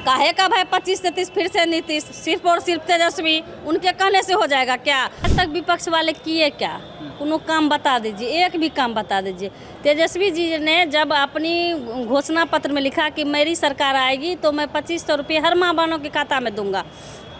काहे का भाई 25 से 30 फिर से नीतीश, सिर्फ और सिर्फ तेजस्वी उनके कहने से हो जाएगा क्या? आज तक विपक्ष वाले किए क्या? कोनो काम बता दीजिए, एक भी काम बता दीजिए। तेजस्वी जी ने जब अपनी घोषणा पत्र में लिखा कि मेरी सरकार आएगी तो मैं 2500 रुपये हर माँ बहनों के खाता में दूंगा,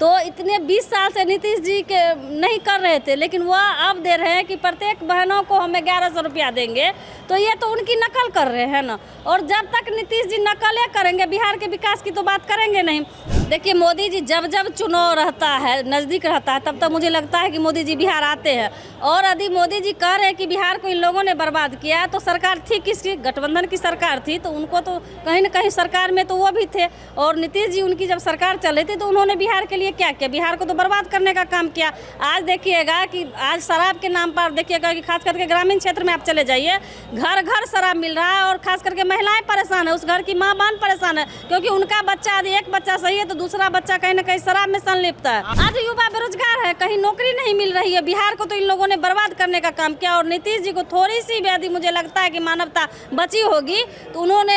तो इतने 20 साल से नीतीश जी के नहीं कर रहे थे, लेकिन वह अब दे रहे हैं कि प्रत्येक बहनों को हमें 1100 रुपया देंगे। तो ये तो उनकी नकल कर रहे हैं ना। और जब तक नीतीश जी नकलें करेंगे, बिहार के विकास की तो बात करेंगे नहीं। देखिए, मोदी जी जब जब चुनाव रहता है, नज़दीक रहता है, तब तक मुझे लगता है कि मोदी जी बिहार आते हैं। और यदि मोदी जी कह रहे हैं कि बिहार को इन लोगों ने बर्बाद किया, तो सरकार थी किसकी? गठबंधन की सरकार थी, तो उनको तो कहीं ना कहीं सरकार में तो वो भी थे। और नीतीश जी उनकी जब सरकार चल रही थी तो उन्होंने बिहार के लिए क्या किया? बिहार को तो बर्बाद करने का काम किया। आज देखिएगा कि आज शराब के नाम पर देखिएगा कि खास करके ग्रामीण क्षेत्र में आप चले जाइए, घर घर शराब मिल रहा है और खास करके महिलाएं परेशान है, उस घर की माँ बहन परेशान है, क्योंकि उनका बच्चा यदि एक बच्चा सही है तो दूसरा बच्चा कहीं ना कहीं शराब में संलिप्त है। आज युवा बेरोजगार है, कहीं नौकरी नहीं मिल रही है। बिहार को तो इन लोगों ने बर्बाद करने का काम किया। और नीतीश जी को थोड़ी सी भी यदि मुझे लगता है कि मानवता बची होगी तो उन्होंने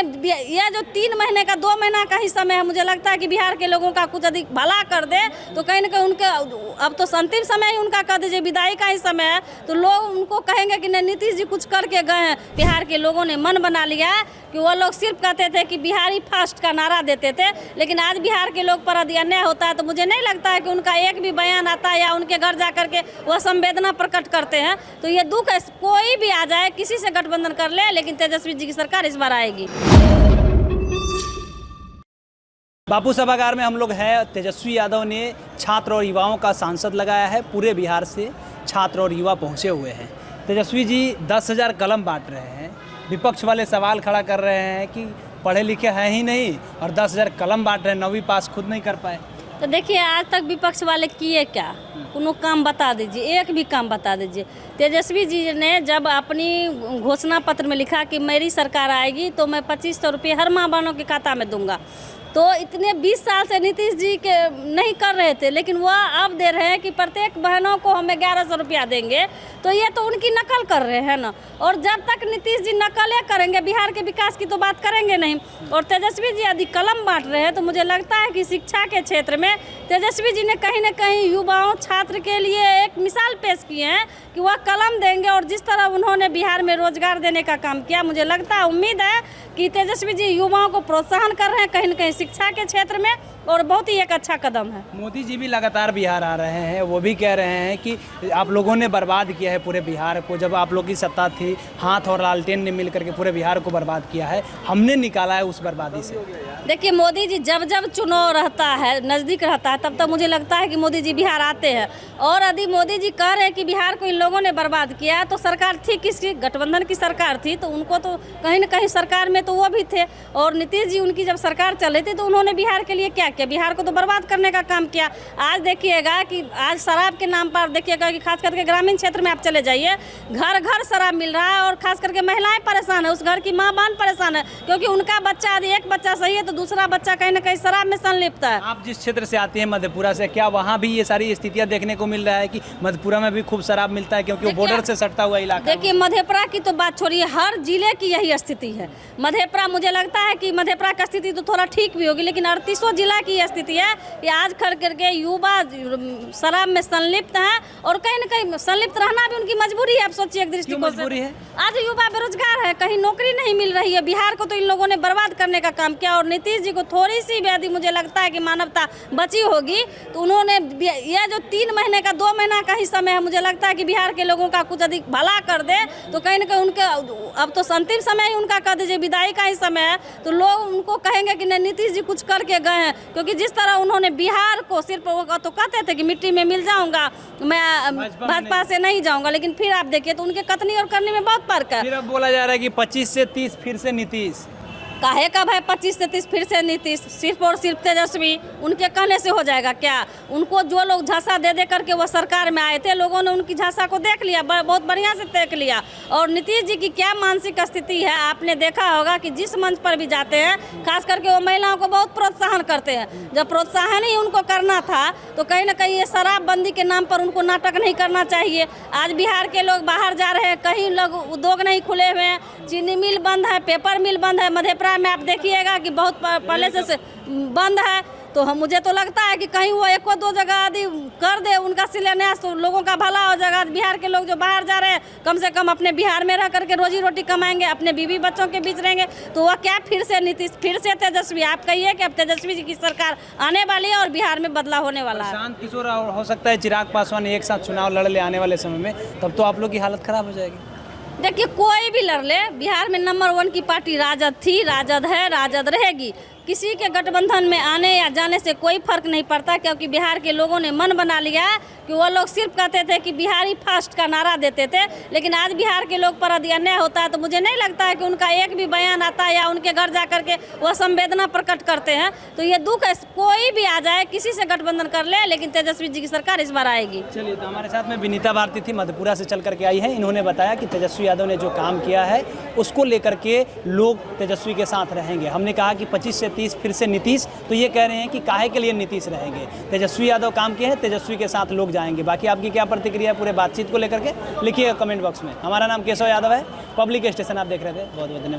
यह जो 3 महीने का 2 महीना का ही समय है, मुझे लगता है कि बिहार के लोगों का कुछ अधिक भला कर दे तो कहीं ना कहीं उनके अब तो अंतिम समय ही उनका कह दीजिए, विदाई का ही समय है, तो लोग उनको कहेंगे कि नहीं नीतीश जी कुछ करके गए हैं। बिहार के लोगों ने मन बना लिया है कि वो लोग सिर्फ कहते थे कि बिहारी फर्स्ट का नारा देते थे, लेकिन आज बिहार के लोग पर यदि अन्याय होता है तो मुझे नहीं लगता है कि उनका एक भी बयान आता है या उनके घर जा करके वह संवेदना प्रकट करते हैं। तो ये दुख है, कोई भी आ जाए, किसी से गठबंधन कर ले, लेकिन तेजस्वी जी की सरकार इस बार आएगी। बापू सभागार में हम लोग हैं। तेजस्वी यादव ने छात्र और युवाओं का सांसद लगाया है। पूरे बिहार से छात्र और युवा पहुंचे हुए हैं। तेजस्वी जी 10,000 कलम बांट रहे हैं। विपक्ष वाले सवाल खड़ा कर रहे हैं कि पढ़े लिखे हैं ही नहीं और 10,000 कलम बांट रहे हैं, 9वीं पास खुद नहीं कर पाए। तो देखिए, आज तक विपक्ष वाले किए क्या? कोनो काम बता दीजिए, एक भी काम बता दीजिए। तेजस्वी जी ने जब अपनी घोषणा पत्र में लिखा कि मेरी सरकार आएगी तो मैं 2500 रुपये हर माँ बहनों के खाता में दूंगा, तो इतने 20 साल से नीतीश जी के नहीं कर रहे थे, लेकिन वह अब दे रहे हैं कि प्रत्येक बहनों को हमें 1100 रुपया देंगे। तो ये तो उनकी नकल कर रहे हैं ना। और जब तक नीतीश जी नकलें करेंगे, बिहार के विकास की तो बात करेंगे नहीं। और तेजस्वी जी यदि कलम बांट रहे हैं तो मुझे लगता है कि शिक्षा के क्षेत्र में तेजस्वी जी ने कहीं ना कहीं युवाओं छात्र के लिए एक मिसाल पेश की है कि वह कलम देंगे। और जिस तरह उन्होंने बिहार में रोजगार देने का काम किया, मुझे लगता है, उम्मीद है कि तेजस्वी जी युवाओं को प्रोत्साहन कर रहे हैं कहीं ना कहीं शिक्षा के क्षेत्र में, और बहुत ही एक अच्छा कदम है। मोदी जी भी लगातार बिहार आ रहे हैं, वो भी कह रहे हैं कि आप लोगों ने बर्बाद किया है पूरे बिहार को। जब आप लोग की सत्ता थी, हाथ और लालटेन ने मिल करके पूरे बिहार को बर्बाद किया है, हमने निकाला है उस बर्बादी से। देखिए, मोदी जी जब जब चुनाव रहता है, नज़दीक रहता है, तब तक मुझे लगता है कि मोदी जी बिहार आते हैं। और यदि मोदी जी कह रहे हैं कि बिहार को इन लोगों ने बर्बाद किया, तो सरकार थी किसकी? गठबंधन की सरकार थी, तो उनको तो कहीं ना कहीं सरकार में तो वो भी थे। और नीतीश जी उनकी जब सरकार चल रही थी तो उन्होंने बिहार के लिए क्या किया? बिहार को तो बर्बाद करने का काम किया। आज देखिएगा कि आज शराब के नाम पर देखिएगा कि खास करके ग्रामीण क्षेत्र में आप चले जाइए, घर घर शराब मिल रहा है और खास करके महिलाएं परेशान है, उस घर की माँ बहन परेशान है, क्योंकि उनका बच्चा यदि एक बच्चा सही है तो दूसरा बच्चा कहीं ना कहीं शराब में संलिप्त है। आप जिस क्षेत्र से आती हैं, मधेपुरा से, क्या वहाँ भी ये सारी स्थितियाँ देखने को मिल रहा है कि मधेपुरा में भी खूब शराब मिलता है, क्योंकि वो बॉर्डर से सटता हुआ इलाका? देखिए, मधेपुरा की तो बात छोड़िए, हर जिले की यही स्थिति है। मधेपुरा, मुझे लगता है कि मधेपुरा की स्थिति तो थोड़ा ठीक भी होगी, लेकिन 38 जिला की स्थिति है कि आज खड़ करके युवा शराब में संलिप्त हैं और कहीं ना कहीं संलिप्त रहना भी उनकी मजबूरी है। आप सोचिए, एक दृष्टिकोण से आज युवा बेरोजगार है, कहीं नौकरी नहीं मिल रही है। बिहार को तो इन लोगों ने बर्बाद करने का काम किया। और नीतीश जी को थोड़ी सी भी यदि मुझे लगता है कि मानवता बची होगी तो उन्होंने यह जो 3 महीने का 2 महीना का ही समय है, मुझे लगता है कि बिहार के लोगों का कुछ अधिक भला कर दे तो कहीं ना कहीं उनके अब तो अंतिम समय ही उनका कह दीजिए, विदाई का ही समय है, तो लोग उनको कहेंगे कि नहीं नीतीश जी कुछ करके गए हैं। क्योंकि जिस तरह उन्होंने बिहार को सिर्फ तो कहते थे कि मिट्टी में मिल जाऊंगा, मैं भाजपा से नहीं जाऊंगा, लेकिन फिर आप देखिए तो उनके कथनी और करने में बहुत फर्क है। फिर अब बोला जा रहा है कि 25 से 30 फिर से नीतीश। काहे का भाई 25 से 30 फिर से नीतीश, सिर्फ और सिर्फ तेजस्वी उनके कहने से हो जाएगा क्या? उनको जो लोग झांसा दे दे करके वो सरकार में आए थे, लोगों ने उनकी झांसा को देख लिया, बहुत बढ़िया से देख लिया। और नीतीश जी की क्या मानसिक स्थिति है, आपने देखा होगा कि जिस मंच पर भी जाते हैं, खास करके वो महिलाओं को बहुत प्रोत्साहन करते हैं। जब प्रोत्साहन ही उनको करना था तो कहीं ना कहीं ये शराबबंदी के नाम पर उनको नाटक नहीं करना चाहिए। आज बिहार के लोग बाहर जा रहे हैं, कहीं लोग उद्योग नहीं खुले हुए हैं, चीनी मिल बंद है, पेपर मिल बंद है, मधेपुरा बेगूसराय में आप देखिएगा कि बहुत पहले से बंद है। तो हम मुझे तो लगता है कि कहीं वो एक दो जगह आदि कर दे उनका शिलान्यास, तो लोगों का भला हो जाएगा। बिहार के लोग जो बाहर जा रहे हैं कम से कम अपने बिहार में रह करके रोजी रोटी कमाएंगे, अपने बीवी बच्चों के बीच रहेंगे। तो वह क्या फिर से नीतीश, फिर से तेजस्वी? आप कहिए कि अब तेजस्वी जी की सरकार आने वाली है और बिहार में बदलाव होने वाला है। शांत किशोर हो सकता है चिराग पासवान एक साथ चुनाव लड़ ले आने वाले समय में, तब तो आप लोग की हालत खराब हो जाएगी। देखिए कोई भी लड़ ले, बिहार में नंबर 1 की पार्टी राजद थी, राजद है, राजद रहेगी। किसी के गठबंधन में आने या जाने से कोई फर्क नहीं पड़ता, क्योंकि बिहार के लोगों ने मन बना लिया है कि वो लोग सिर्फ कहते थे कि बिहारी फर्स्ट का नारा देते थे, लेकिन आज बिहार के लोग पर यदि अन्याय होता है तो मुझे नहीं लगता है कि उनका एक भी बयान आता है या उनके घर जा करके वह संवेदना प्रकट करते हैं। तो ये दुख है, कोई भी आ जाए, किसी से गठबंधन कर ले, लेकिन तेजस्वी जी की सरकार इस बार आएगी। चलिए, तो हमारे साथ में विनीता भारती थी, मधेपुरा से चल करके आई है। इन्होंने बताया कि तेजस्वी यादव ने जो काम किया है उसको लेकर के लोग तेजस्वी के साथ रहेंगे। हमने कहा कि 25 से 30 फिर से नीतीश, तो ये कह रहे हैं कि काहे के लिए नीतीश रहेंगे, तेजस्वी यादव काम किए हैं, तेजस्वी के साथ लोग जाएंगे। बाकी आपकी क्या प्रतिक्रिया है पूरे बातचीत को लेकर के, लिखिएगा कमेंट बॉक्स में। हमारा नाम केशव यादव है, पब्लिक स्टेशन आप देख रहे थे। बहुत बहुत धन्यवाद।